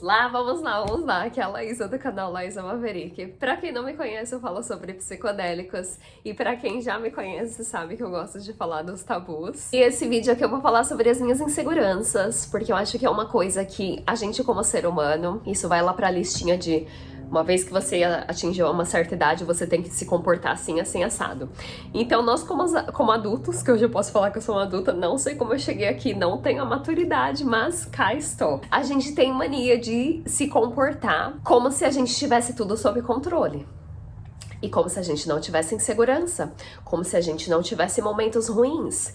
Vamos lá, aqui é a Laísa do canal Laísa Maverick. Pra quem não me conhece, eu falo sobre psicodélicos, e pra quem já me conhece sabe que eu gosto de falar dos tabus. E esse vídeo aqui eu vou falar sobre as minhas inseguranças, porque eu acho que é uma coisa que a gente como ser humano, isso vai lá pra listinha de uma vez que você atingiu uma certa idade, você tem que se comportar assim, assim, assado. Então nós como adultos, que hoje eu posso falar que eu sou uma adulta, não sei como eu cheguei aqui, não tenho a maturidade, mas cá estou. A gente tem mania de se comportar como se a gente tivesse tudo sob controle. E como se a gente não tivesse insegurança, como se a gente não tivesse momentos ruins.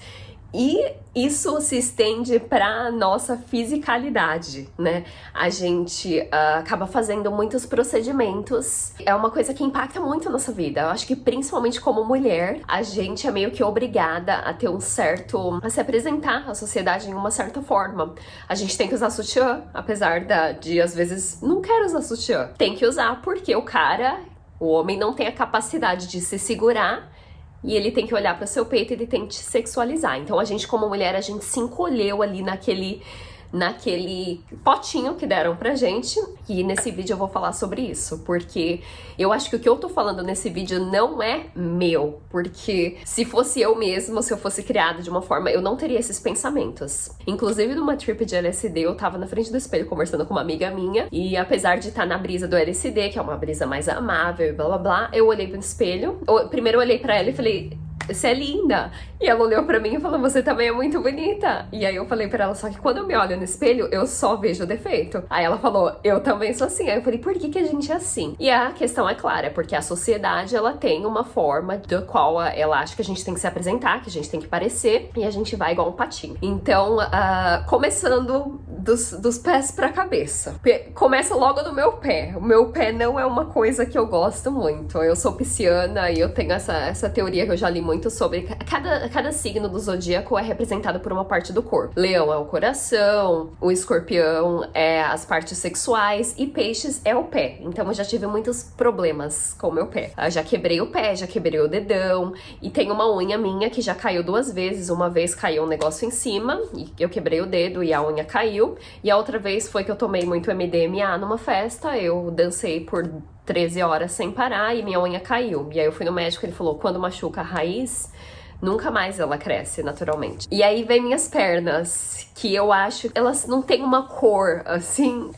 E isso se estende para nossa fisicalidade, né? A gente acaba fazendo muitos procedimentos. É uma coisa que impacta muito a nossa vida. Eu acho que principalmente como mulher, a gente é meio que obrigada a ter a se apresentar à sociedade em uma certa forma. A gente tem que usar sutiã, apesar de às vezes não quero usar sutiã. Tem que usar porque o homem não tem a capacidade de se segurar. E ele tem que olhar para o seu peito e ele tem que te sexualizar. Então a gente como mulher, a gente se encolheu ali naquele potinho que deram pra gente. E nesse vídeo eu vou falar sobre isso, porque eu acho que o que eu tô falando nesse vídeo não é meu, porque se fosse eu mesma, se eu fosse criada de uma forma, eu não teria esses pensamentos. Inclusive numa trip de LSD, eu tava na frente do espelho conversando com uma amiga minha, e apesar de estar na brisa do LSD, que é uma brisa mais amável e blá blá blá, eu olhei pro espelho, primeiro eu olhei pra ela e falei: você é linda. E ela olhou pra mim e falou: você também é muito bonita. E aí eu falei pra ela: só que quando eu me olho no espelho, eu só vejo defeito. Aí ela falou: eu também sou assim. Aí eu falei: por que a gente é assim? E a questão é clara, é porque a sociedade, ela tem uma forma da qual ela acha que a gente tem que se apresentar, que a gente tem que parecer, e a gente vai igual um patinho. Então, começando dos pés pra cabeça. Começa logo no meu pé. O meu pé não é uma coisa que eu gosto muito. Eu sou pisciana e eu tenho essa teoria que eu já li muito sobre cada signo do zodíaco é representado por uma parte do corpo. Leão é o coração, o escorpião é as partes sexuais e peixes é o pé. Então eu já tive muitos problemas com o meu pé. Eu já quebrei o pé, já quebrei o dedão, e tem uma unha minha que já caiu 2 vezes. Uma vez caiu um negócio em cima e eu quebrei o dedo e a unha caiu, e a outra vez foi que eu tomei muito MDMA numa festa. Eu dancei por 13 horas sem parar e minha unha caiu. E aí eu fui no médico, ele falou: quando machuca a raiz, nunca mais ela cresce naturalmente. E aí vem minhas pernas, que eu acho que elas não têm uma cor, assim,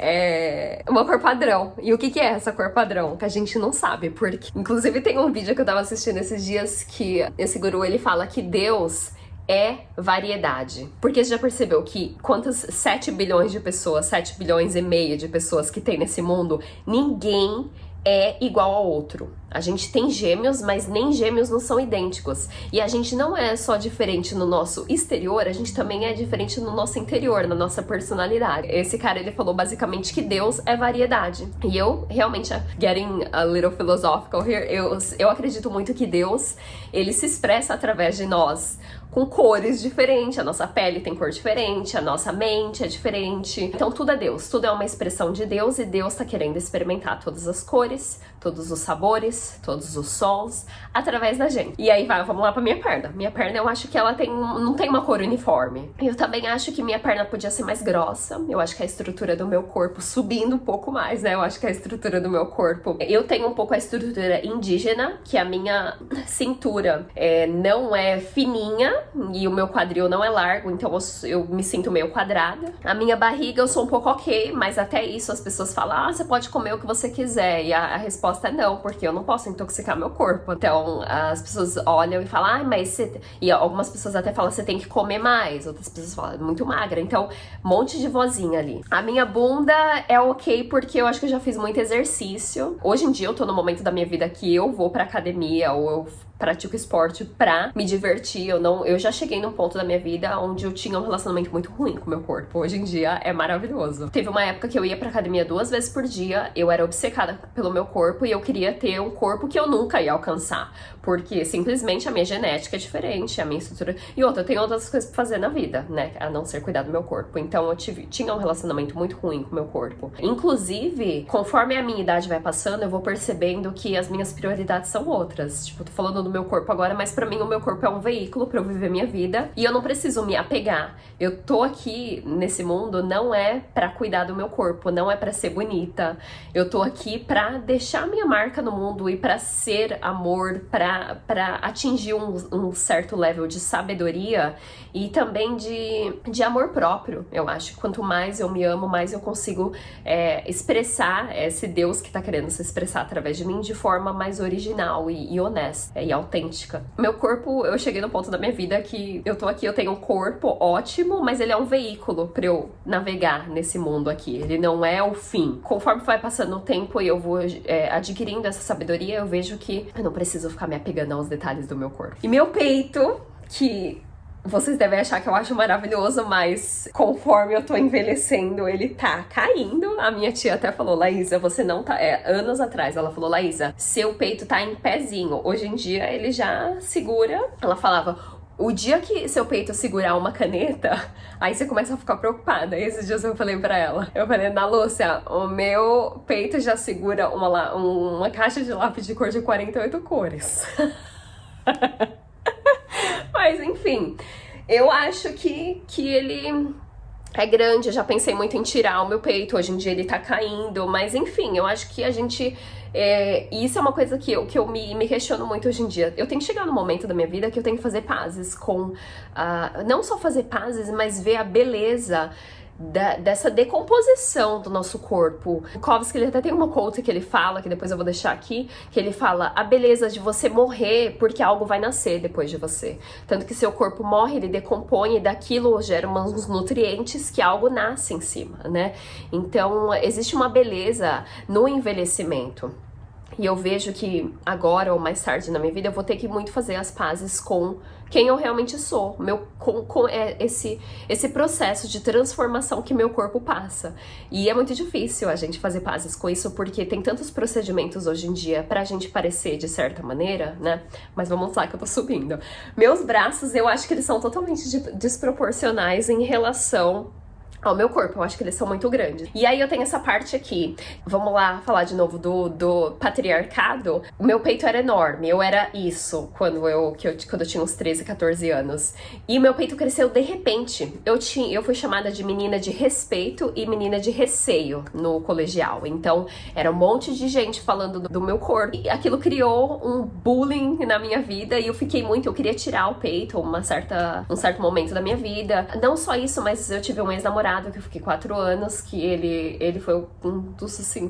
uma cor padrão. E o que é essa cor padrão? Que a gente não sabe, porque... Inclusive tem um vídeo que eu tava assistindo esses dias que esse guru, ele fala que Deus é variedade. Porque você já percebeu que quantas 7 bilhões de pessoas, 7 bilhões e meio de pessoas que tem nesse mundo, ninguém é igual ao outro. A gente tem gêmeos, mas nem gêmeos não são idênticos. E a gente não é só diferente no nosso exterior, a gente também é diferente no nosso interior, na nossa personalidade. Esse cara, ele falou basicamente que Deus é variedade. E eu, realmente, getting a little philosophical here, eu acredito muito que Deus, ele se expressa através de nós, com cores diferentes. A nossa pele tem cor diferente, a nossa mente é diferente. Então tudo é Deus, tudo é uma expressão de Deus, e Deus tá querendo experimentar todas as cores, todos os sabores, todos os sons, através da gente. E aí vamos lá pra minha perna. Minha perna, eu acho que ela não tem uma cor uniforme. Eu também acho que minha perna podia ser mais grossa. Eu acho que a estrutura do meu corpo subindo um pouco mais, né? Eu acho que a estrutura do meu corpo... Eu tenho um pouco a estrutura indígena, que a minha cintura não é fininha, e o meu quadril não é largo, então eu me sinto meio quadrada. A minha barriga eu sou um pouco ok, mas até isso as pessoas falam: você pode comer o que você quiser. E a resposta é não, porque eu não posso intoxicar meu corpo. Então as pessoas olham e falam: mas você... E algumas pessoas até falam: você tem que comer mais. Outras pessoas falam: muito magra. Então, um monte de vozinha ali. A minha bunda é ok, porque eu acho que eu já fiz muito exercício. Hoje em dia eu tô no momento da minha vida que eu vou pra academia, ou eu pratico esporte pra me divertir. Eu já cheguei num ponto da minha vida onde eu tinha um relacionamento muito ruim com o meu corpo. Hoje em dia é maravilhoso. Teve uma época que eu ia pra academia 2 vezes por dia, eu era obcecada pelo meu corpo e eu queria ter um corpo que eu nunca ia alcançar, porque simplesmente a minha genética é diferente, a minha estrutura... E outra, eu tenho outras coisas pra fazer na vida, né, a não ser cuidar do meu corpo. Então eu tinha um relacionamento muito ruim com o meu corpo. Inclusive, conforme a minha idade vai passando, eu vou percebendo que as minhas prioridades são outras. Tipo, tô falando do meu corpo agora, mas pra mim o meu corpo é um veículo pra eu viver minha vida e eu não preciso me apegar. Eu tô aqui nesse mundo não é pra cuidar do meu corpo, não é pra ser bonita. Eu tô aqui pra deixar minha marca no mundo e pra ser amor, pra atingir um certo level de sabedoria e também de amor próprio. Eu acho que quanto mais eu me amo, mais eu consigo expressar esse Deus que tá querendo se expressar através de mim de forma mais original e honesta e autêntica. Meu corpo, eu cheguei no ponto da minha vida que eu tô aqui, eu tenho um corpo ótimo, mas ele é um veículo pra eu navegar nesse mundo aqui. Ele não é o fim. Conforme vai passando o tempo e eu vou adquirindo essa sabedoria, eu vejo que eu não preciso ficar me apegando aos detalhes do meu corpo. E meu peito, que vocês devem achar que eu acho maravilhoso, mas conforme eu tô envelhecendo, ele tá caindo. A minha tia até falou, Laísa, você não tá... anos atrás, ela falou, Laísa, seu peito tá em pezinho. Hoje em dia, ele já segura. Ela falava, o dia que seu peito segurar uma caneta, aí você começa a ficar preocupada. E esses dias eu falei pra ela, eu falei, Ana Lúcia, o meu peito já segura uma caixa de lápis de cor de 48 cores. Mas enfim, eu acho que ele é grande, eu já pensei muito em tirar o meu peito, hoje em dia ele tá caindo, mas enfim, eu acho que a gente... isso é uma coisa que eu me questiono muito hoje em dia. Eu tenho que chegar no momento da minha vida que eu tenho que fazer pazes com... não só fazer pazes, mas ver a beleza dessa decomposição do nosso corpo. O Bukowski, ele até tem uma quote que ele fala, que depois eu vou deixar aqui, que ele fala a beleza de você morrer porque algo vai nascer depois de você. Tanto que seu corpo morre, ele decompõe e daquilo gera uns nutrientes que algo nasce em cima, né? Então, existe uma beleza no envelhecimento. E eu vejo que agora ou mais tarde na minha vida eu vou ter que muito fazer as pazes com quem eu realmente sou, com esse processo de transformação que meu corpo passa. E é muito difícil a gente fazer pazes com isso, porque tem tantos procedimentos hoje em dia pra gente parecer de certa maneira, né? Mas vamos lá que eu tô subindo. Meus braços, eu acho que eles são totalmente desproporcionais em relação ao meu corpo, eu acho que eles são muito grandes. E aí eu tenho essa parte aqui, vamos lá falar de novo do patriarcado. O meu peito era enorme, eu era isso quando eu tinha uns 13, 14 anos. E meu peito cresceu de repente. Eu fui chamada de menina de respeito e menina de receio no colegial. Então era um monte de gente falando do meu corpo. E aquilo criou um bullying na minha vida e eu queria tirar o peito um certo momento da minha vida. Não só isso, mas eu tive um ex-namorado que eu fiquei 4 anos, que ele foi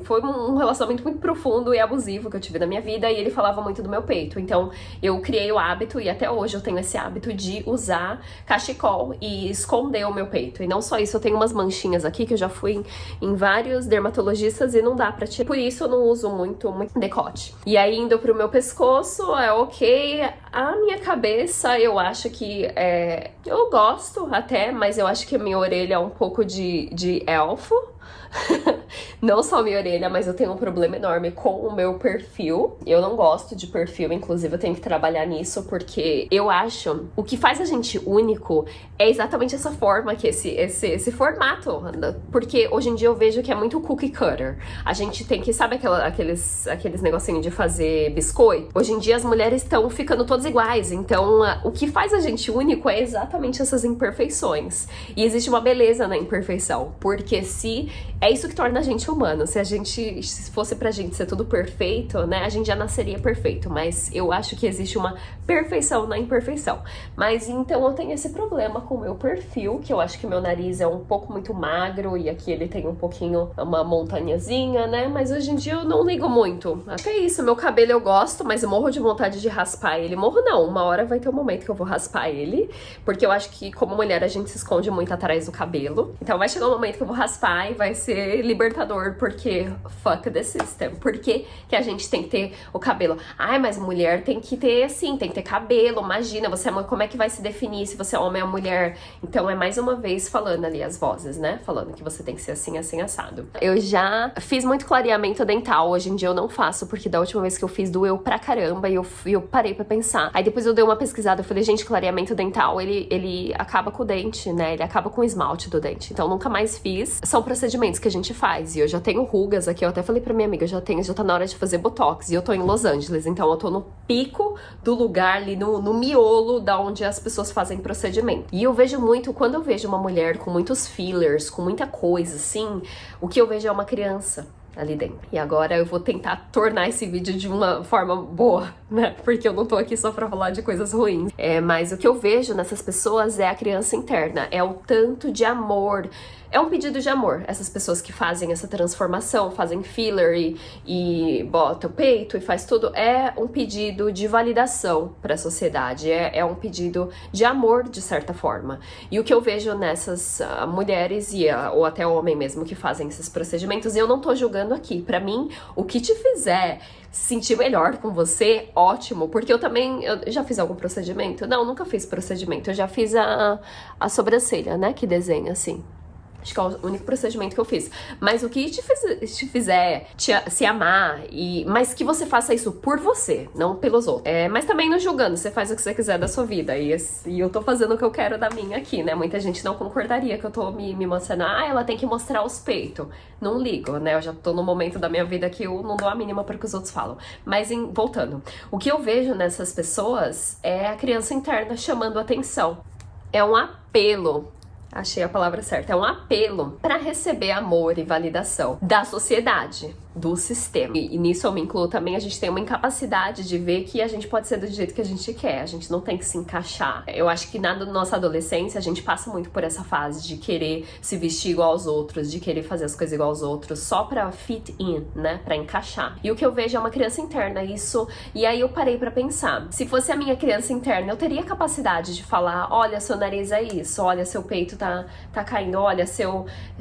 foi um relacionamento muito profundo e abusivo que eu tive na minha vida, e ele falava muito do meu peito. Então eu criei o hábito, e até hoje eu tenho esse hábito de usar cachecol e esconder o meu peito. E não só isso, eu tenho umas manchinhas aqui que eu já fui em vários dermatologistas e não dá pra tirar. Por isso eu não uso muito decote. E aí indo pro meu pescoço, é ok. A minha cabeça, eu acho que eu gosto até, mas eu acho que a minha orelha é um pouco de elfo. Não só a minha orelha, mas eu tenho um problema enorme com o meu perfil. Eu não gosto de perfil, inclusive eu tenho que trabalhar nisso, porque eu acho o que faz a gente único é exatamente essa forma, que esse formato. Porque hoje em dia eu vejo que é muito cookie cutter. A gente tem que, sabe aqueles negocinhos de fazer biscoito? Hoje em dia as mulheres estão ficando todas iguais. Então o que faz a gente único é exatamente essas imperfeições. E existe uma beleza na imperfeição, porque é isso que torna a gente humano. Se fosse pra gente ser tudo perfeito, né, a gente já nasceria perfeito. Mas eu acho que existe uma perfeição na imperfeição. Mas então eu tenho esse problema com o meu perfil, que eu acho que meu nariz é um pouco muito magro e aqui ele tem um pouquinho, uma montanhazinha, né? Mas hoje em dia eu não ligo muito. Acho que é isso, meu cabelo eu gosto, mas eu morro de vontade de raspar ele. Morro não, uma hora vai ter um momento que eu vou raspar ele, porque eu acho que como mulher a gente se esconde muito atrás do cabelo. Então vai chegar um momento que eu vou raspar e vai ser libertador, porque fuck the system. Por que a gente tem que ter o cabelo? Ai, mas mulher tem que ter assim, tem que ter cabelo, imagina, como é que vai se definir se você é homem ou mulher? Então é mais uma vez falando ali as vozes, né? Falando que você tem que ser assim, assim, assado. Eu já fiz muito clareamento dental, hoje em dia eu não faço, porque da última vez que eu fiz doeu pra caramba e eu parei pra pensar. Aí depois eu dei uma pesquisada, eu falei, gente, clareamento dental, ele acaba com o dente, né? Ele acaba com o esmalte do dente. Então nunca mais fiz. São procedimentos procedimentos que a gente faz. E eu já tenho rugas aqui, eu até falei pra minha amiga, já tá na hora de fazer botox. E eu tô em Los Angeles, então eu tô no pico do lugar ali, no miolo da onde as pessoas fazem procedimento. E eu vejo muito, quando eu vejo uma mulher com muitos fillers, com muita coisa assim, o que eu vejo é uma criança ali dentro. E agora eu vou tentar tornar esse vídeo de uma forma boa, né? Porque eu não tô aqui só pra falar de coisas ruins. Mas o que eu vejo nessas pessoas é a criança interna, é o tanto de amor. É um pedido de amor, essas pessoas que fazem essa transformação, fazem filler e bota o peito e faz tudo, é um pedido de validação para a sociedade, é um pedido de amor, de certa forma. E o que eu vejo nessas mulheres, ou até homem mesmo, que fazem esses procedimentos, eu não tô julgando aqui. Para mim, o que te fizer se sentir melhor com você, ótimo, porque eu já fiz algum procedimento? Não, nunca fiz procedimento, eu já fiz a sobrancelha, né, que desenha assim. Acho que é o único procedimento que eu fiz. Mas o que te fizer se amar, mas que você faça isso por você, não pelos outros. Mas também não julgando, você faz o que você quiser da sua vida. E eu tô fazendo o que eu quero da minha aqui, né? Muita gente não concordaria que eu tô me mostrando. Ela tem que mostrar os peitos. Não ligo, né? Eu já tô no momento da minha vida que eu não dou a mínima para o que os outros falam. Mas voltando, o que eu vejo nessas pessoas é a criança interna chamando atenção. É um apelo. Achei a palavra certa. É um apelo para receber amor e validação da sociedade, do sistema. E nisso eu me incluo também, a gente tem uma incapacidade de ver que a gente pode ser do jeito que a gente quer, a gente não tem que se encaixar. Eu acho que na nossa adolescência a gente passa muito por essa fase de querer se vestir igual aos outros, de querer fazer as coisas igual aos outros, só pra fit in, né, pra encaixar. E o que eu vejo é uma criança interna, isso, e aí eu parei pra pensar, se fosse a minha criança interna, eu teria capacidade de falar, olha, seu nariz é isso, olha, seu peito tá caindo, olha,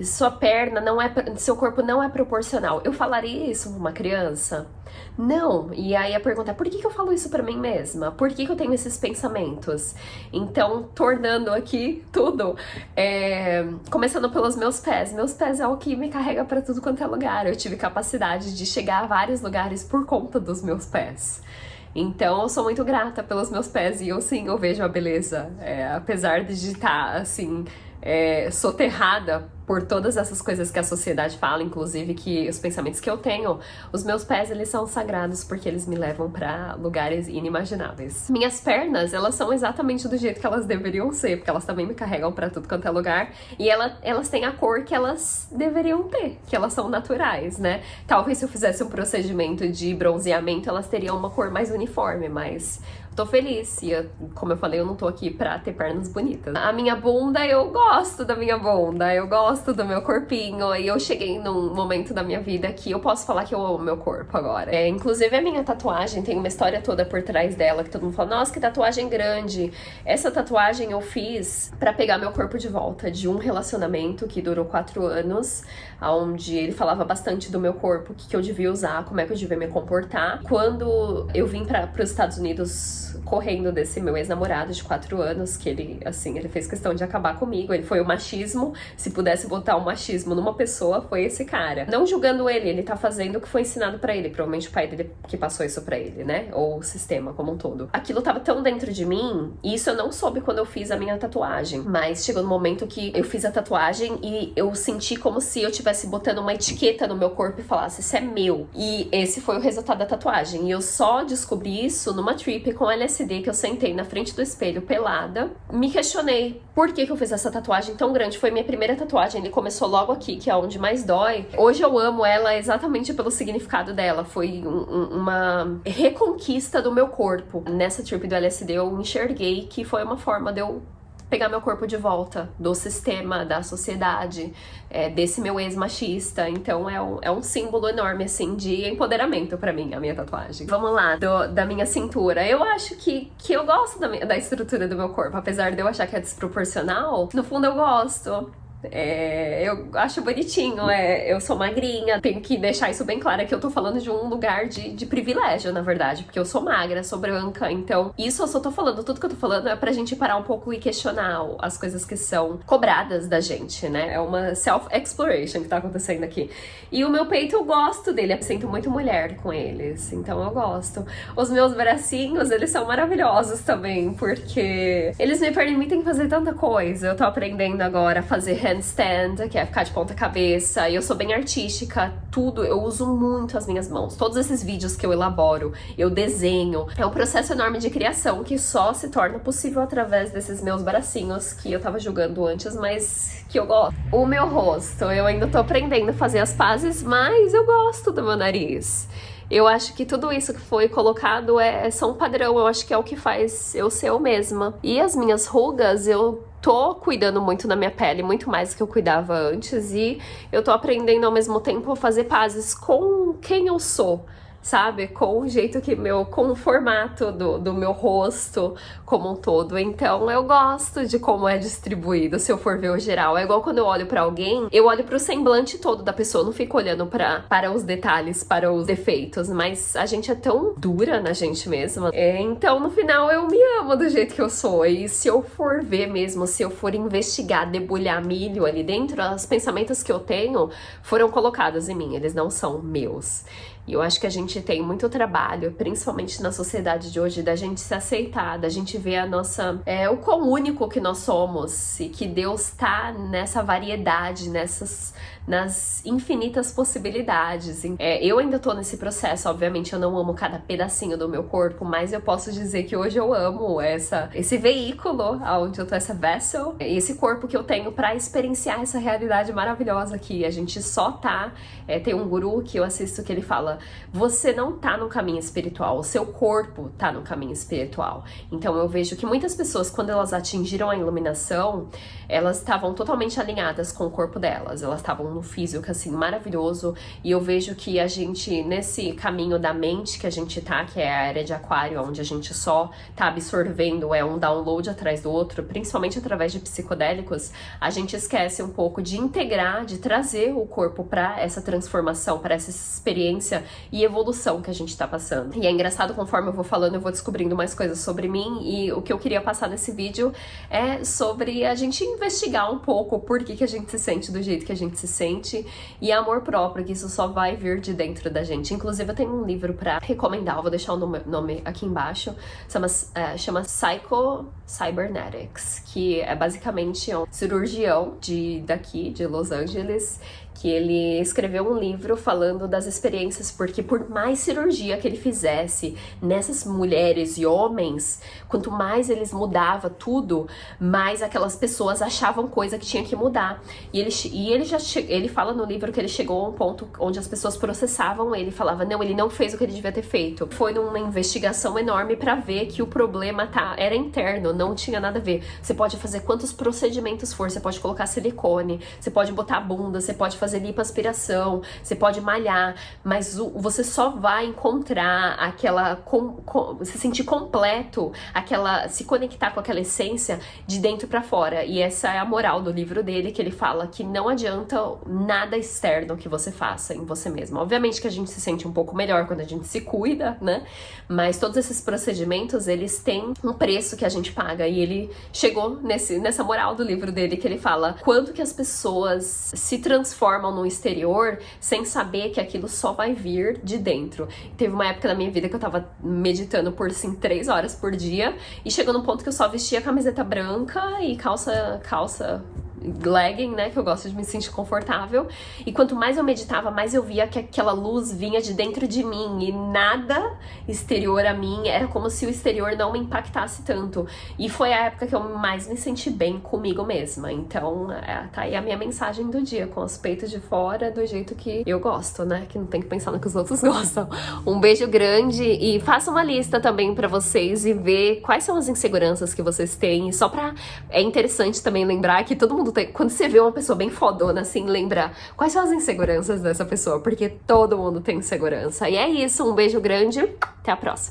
sua perna não é, seu corpo não é proporcional. Eu falaria isso pra uma criança? Não. E aí a pergunta é, por que eu falo isso pra mim mesma? Por que eu tenho esses pensamentos? Então, tornando aqui tudo, começando pelos meus pés. Meus pés é o que me carrega pra tudo quanto é lugar. Eu tive capacidade de chegar a vários lugares por conta dos meus pés. Então, eu sou muito grata pelos meus pés e eu vejo a beleza. Apesar de estar, assim, soterrada por todas essas coisas que a sociedade fala, inclusive que os pensamentos que eu tenho, os meus pés, eles são sagrados porque eles me levam pra lugares inimagináveis. Minhas pernas, elas são exatamente do jeito que elas deveriam ser, porque elas também me carregam pra tudo quanto é lugar, e elas têm a cor que elas deveriam ter, que elas são naturais, né? Talvez se eu fizesse um procedimento de bronzeamento, elas teriam uma cor mais uniforme, mas tô feliz, e como eu falei, eu não tô aqui pra ter pernas bonitas. A minha bunda, eu gosto da minha bunda, eu gosto do meu corpinho, e eu cheguei num momento da minha vida que eu posso falar que eu amo meu corpo agora. Inclusive a minha tatuagem tem uma história toda por trás dela, que todo mundo fala, nossa, que tatuagem grande. Essa tatuagem eu fiz pra pegar meu corpo de volta de um relacionamento que durou 4 anos, onde ele falava bastante do meu corpo, o que eu devia usar, como é que eu devia me comportar. Quando eu vim pros Estados Unidos correndo desse meu ex-namorado de 4 anos, que ele fez questão de acabar comigo, ele foi o machismo, se pudesse botar o machismo numa pessoa, foi esse cara. Não julgando ele tá fazendo o que foi ensinado pra ele, provavelmente o pai dele que passou isso pra ele, né, ou o sistema como um todo. Aquilo tava tão dentro de mim, e isso eu não soube quando eu fiz a minha tatuagem, mas chegou no momento que eu fiz a tatuagem e eu senti como se eu estivesse botando uma etiqueta no meu corpo e falasse, isso é meu. E esse foi o resultado da tatuagem, e eu só descobri isso numa trip com LSD, que eu sentei na frente do espelho pelada, me questionei por que eu fiz essa tatuagem tão grande. Foi minha primeira tatuagem, ele começou logo aqui, que é onde mais dói. Hoje eu amo ela exatamente pelo significado dela, foi uma reconquista do meu corpo. Nessa trip do LSD eu enxerguei que foi uma forma de eu pegar meu corpo de volta do sistema, da sociedade, desse meu ex-machista. Então é um símbolo enorme, assim, de empoderamento pra mim, a minha tatuagem. Vamos lá, da minha cintura. Eu acho que eu gosto da estrutura do meu corpo, apesar de eu achar que é desproporcional, no fundo eu gosto. Eu acho bonitinho, eu sou magrinha, tenho que deixar isso bem claro, que eu tô falando de um lugar de privilégio, na verdade, porque eu sou magra, sou branca, então isso eu só tô falando, tudo que eu tô falando é pra gente parar um pouco e questionar as coisas que são cobradas da gente, né? É uma self-exploration que tá acontecendo aqui. E o meu peito, eu gosto dele, eu sinto muito mulher com eles, então eu gosto. Os meus bracinhos, eles são maravilhosos também, porque eles me permitem fazer tanta coisa. Eu tô aprendendo agora a fazer handstand, que é ficar de ponta cabeça. Eu sou bem artística, tudo, eu uso muito as minhas mãos. Todos esses vídeos que eu elaboro, eu desenho. É um processo enorme de criação que só se torna possível através desses meus bracinhos que eu tava julgando antes, mas que eu gosto. O meu rosto, eu ainda tô aprendendo a fazer as pazes, mas eu gosto do meu nariz. Eu acho que tudo isso que foi colocado é só um padrão, eu acho que é o que faz eu ser eu mesma. E as minhas rugas, eu tô cuidando muito da minha pele, muito mais do que eu cuidava antes, e eu tô aprendendo ao mesmo tempo a fazer pazes com quem eu sou, sabe? Com o jeito que com o formato do meu rosto como um todo. Então eu gosto de como é distribuído, se eu for ver o geral. É igual quando eu olho pra alguém, eu olho pro semblante todo da pessoa, não fico olhando para os detalhes, para os defeitos, mas a gente é tão dura na gente mesma. Então no final eu me amo do jeito que eu sou, e se eu for ver mesmo, se eu for investigar, debulhar milho ali dentro, os pensamentos que eu tenho foram colocados em mim, eles não são meus. E eu acho que a gente tem muito trabalho, principalmente na sociedade de hoje, da gente se aceitar, da gente ver o quão único que nós somos e que Deus tá nessa variedade, nas infinitas possibilidades. Eu ainda tô nesse processo, obviamente eu não amo cada pedacinho do meu corpo, mas eu posso dizer que hoje eu amo esse veículo, onde eu tô, essa vessel, esse corpo que eu tenho pra experienciar essa realidade maravilhosa aqui. A gente só tá, tem um guru que eu assisto que ele fala: você não tá no caminho espiritual, o seu corpo tá no caminho espiritual. Então eu vejo que muitas pessoas, quando elas atingiram a iluminação, elas estavam totalmente alinhadas com o corpo delas, elas estavam no físico, assim, maravilhoso. E eu vejo que a gente, nesse caminho da mente que a gente tá, que é a era de aquário, onde a gente só tá absorvendo um download atrás do outro, principalmente através de psicodélicos, a gente esquece um pouco de integrar, de trazer o corpo pra essa transformação, pra essa experiência e evolução que a gente tá passando. E é engraçado, conforme eu vou falando, eu vou descobrindo mais coisas sobre mim, e o que eu queria passar nesse vídeo é sobre a gente investigar um pouco por que a gente se sente do jeito que a gente se sente, e amor próprio, que isso só vai vir de dentro da gente. Inclusive eu tenho um livro pra recomendar, eu vou deixar o nome aqui embaixo, chama Psycho Cybernetics, que é basicamente um cirurgião daqui de Los Angeles, que ele escreveu um livro falando das experiências, porque por mais cirurgia que ele fizesse nessas mulheres e homens, quanto mais eles mudavam tudo, mais aquelas pessoas achavam coisa que tinha que mudar. E ele fala no livro que ele chegou a um ponto onde as pessoas processavam ele, falava: não, ele não fez o que ele devia ter feito. Foi numa investigação enorme pra ver que o problema era interno, não tinha nada a ver. Você pode fazer quantos procedimentos for, você pode colocar silicone, você pode botar bunda, você pode fazer lipoaspiração, você pode malhar, mas você só vai encontrar se sentir completo, se conectar com aquela essência de dentro pra fora. E essa é a moral do livro dele, que ele fala que não adianta nada externo que você faça em você mesmo. Obviamente que a gente se sente um pouco melhor quando a gente se cuida, né? Mas todos esses procedimentos, eles têm um preço que a gente paga, e ele chegou nessa moral do livro dele, que ele fala quanto que as pessoas se transformam no exterior sem saber que aquilo só vai vir de dentro. Teve uma época da minha vida que eu tava meditando por, assim, 3 horas por dia, e chegou num ponto que eu só vestia camiseta branca e calça legging, né, que eu gosto de me sentir confortável, e quanto mais eu meditava, mais eu via que aquela luz vinha de dentro de mim, e nada exterior a mim, era como se o exterior não me impactasse tanto, e foi a época que eu mais me senti bem comigo mesma. Então tá aí a minha mensagem do dia, com os peitos de fora, do jeito que eu gosto, né, que não tem que pensar no que os outros gostam. Um beijo grande, e faça uma lista também pra vocês e ver quais são as inseguranças que vocês têm, e é interessante também lembrar que todo mundo quando você vê uma pessoa bem fodona, assim, lembrar quais são as inseguranças dessa pessoa, porque todo mundo tem insegurança. E é isso, um beijo grande, até a próxima.